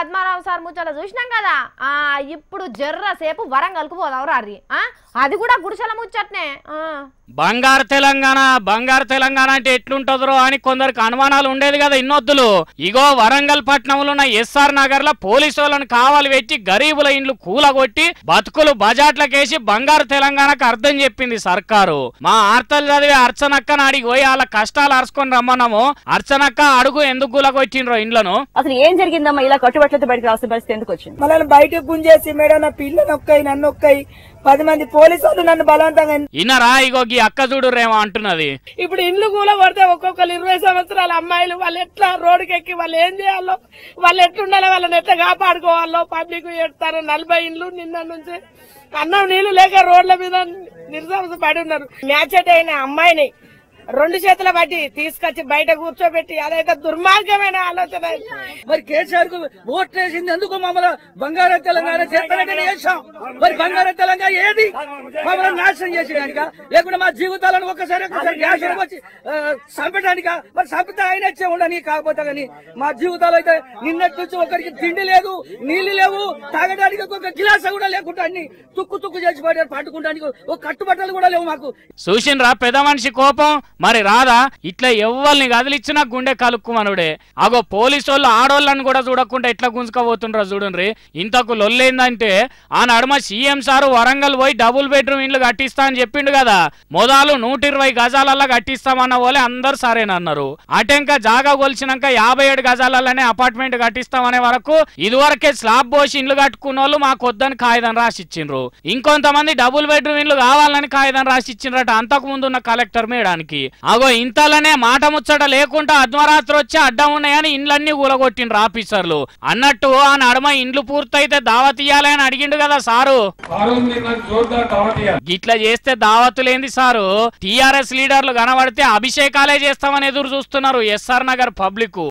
Padmarao sir ముచ్చట చూసినాం కదా ఇప్పుడు జర్ర సేపు వరంగల్కు పోదాం రారి అది కూడా గుడిసెల ముచ్చట్నే బంగారు తెలంగాణ అంటే ఎట్లుంటదో అని కొందరికి అనుమానాలు ఉండేది కదా ఇన్నొద్దులు. ఇగో వరంగల్ పట్టణంలో ఉన్న ఎస్ఆర్ నగర్ లో పోలీసు వాళ్ళని కావాలి పెట్టి గరీబుల ఇండ్లు కూలగొట్టి బతుకులు బజాట్లకేసి బంగారు తెలంగాణకు అర్థం చెప్పింది సర్కారు. మా ఆర్తలు చదివే అర్చనక్కని అడిగి పోయి వాళ్ళ కష్టాలు అరుచుకొని రమ్మన్నాము. అర్చనక్క అడుగు ఎందుకు కూలగొట్టిండ్రో ఇండ్లను. అసలు ఏం జరిగిందమ్మా ఇలా కట్టుబట్లతో బయటకు రావాల్సిన పరిస్థితి ఎందుకు వచ్చింది? మళ్ళీ బయటకు గుంజేసి మేడం నా పిల్ల నొక్కాయి నన్ను నొక్కాయి 10 మంది పోలీసు వాళ్ళు నన్ను బలవంతంగా ఇన్నరా ఇగో ఈ అక్క చూడురేమో అంటున్నది. ఇప్పుడు ఇండ్లు కూడా పడితే ఒక్కొక్కరు 20 సంవత్సరాల అమ్మాయిలు వాళ్ళు ఎట్లా రోడ్డుకి ఎక్కి వాళ్ళు ఏం చేయాలో వాళ్ళు ఎట్లుండాలో వాళ్ళని ఎట్లా కాపాడుకోవాలో పబ్లిక్ ఎడతారు. 40 ఇండ్లు నిన్న నుంచి అన్నం నీళ్లు లేక రోడ్ల మీద నిర్సంస పడి ఉన్నారు. మ్యాచెట్ అయిన అమ్మాయిని 2 చేతుల బట్టి తీసుకొచ్చి బయట కూర్చోబెట్టి అదైతే దుర్మార్గమైన ఆలోచన. మరి కేసీఆర్ కు ఓట్ వేసింది ఎందుకు? మమ్మల్ని బంగారు తెలంగాణ చేస్తానంటే చేసాం. మరి బంగారు తెలంగాణ ఏది? మమ్మల్ని నాశనం చేసేదానిక లేకుంటే మా జీవితాలను ఒకసారి గ్యాస్ వచ్చి చంపడానిక? మరి చంపితే ఆయన వచ్చే ఉండని కాకపోతే కానీ మా జీవితాలు అయితే నిన్నటి నుంచి ఒకరికి తిండి లేదు, నీళ్లు లేవు, తాగడానికి ఒక గిలాస కూడా లేకుండా అన్ని తుక్కు చేసి పట్టుకుంటానికి ఒక కట్టుబట్టలు కూడా లేవు మాకు. చూసిండ్రా పెద్ద మనిషి కోపం. మరి రాదా ఇట్లా ఎవ్వల్ని కదిలిచ్చినా గుండె కలుక్కుమనుడే. అగో పోలీసు వాళ్ళు ఆడోళ్ళని కూడా చూడకుండా ఎట్లా గుంజుకపోతుండ్రా చూడండి. ఇంతకు లొల్లేందంటే ఆ నడుమ సీఎం సారు వరంగల్ పోయి డబుల్ బెడ్రూమ్ ఇండ్లు కట్టిస్తా అని చెప్పిండు కదా. మొదలు 120 గజాలల్లా కట్టిస్తామన్న వాళ్ళే అందరు సరేనన్నారు. అటెంక జాగా కొలిచినాక 57 గజాలలోనే అపార్ట్మెంట్ కట్టిస్తామనే వరకు ఇదివరకే స్లాబ్ పోసి ఇండ్లు కట్టుకున్న వాళ్ళు మాకు వద్దని కాగితం రాసిచ్చిండ్రు. ఇంకొంతమంది డబుల్ బెడ్రూమ్ ఇండ్లు కావాలని కాగితం రాసిచ్చిండ్రట అంతకు ముందున్న కలెక్టర్ మేడానికి. అగో ఇంతలోనే మాట ముచ్చట లేకుండా అర్ధరాత్రి వచ్చి అడ్డం ఉన్నాయని ఇండ్లన్నీ కూలగొట్టిండ్రు ఆఫీసర్లు. అన్నట్టు ఆ నడుమ ఇండ్లు పూర్తయితే దావత్ ఇయ్యాలి అని అడిగిండు కదా సారు. ఇట్లా చేస్తే దావతులేంది సారు? టీఆర్ఎస్ లీడర్లు కనబడితే అభిషేకాలే చేస్తామని ఎదురు చూస్తున్నారు ఎస్ఆర్ నగర్ పబ్లిక్.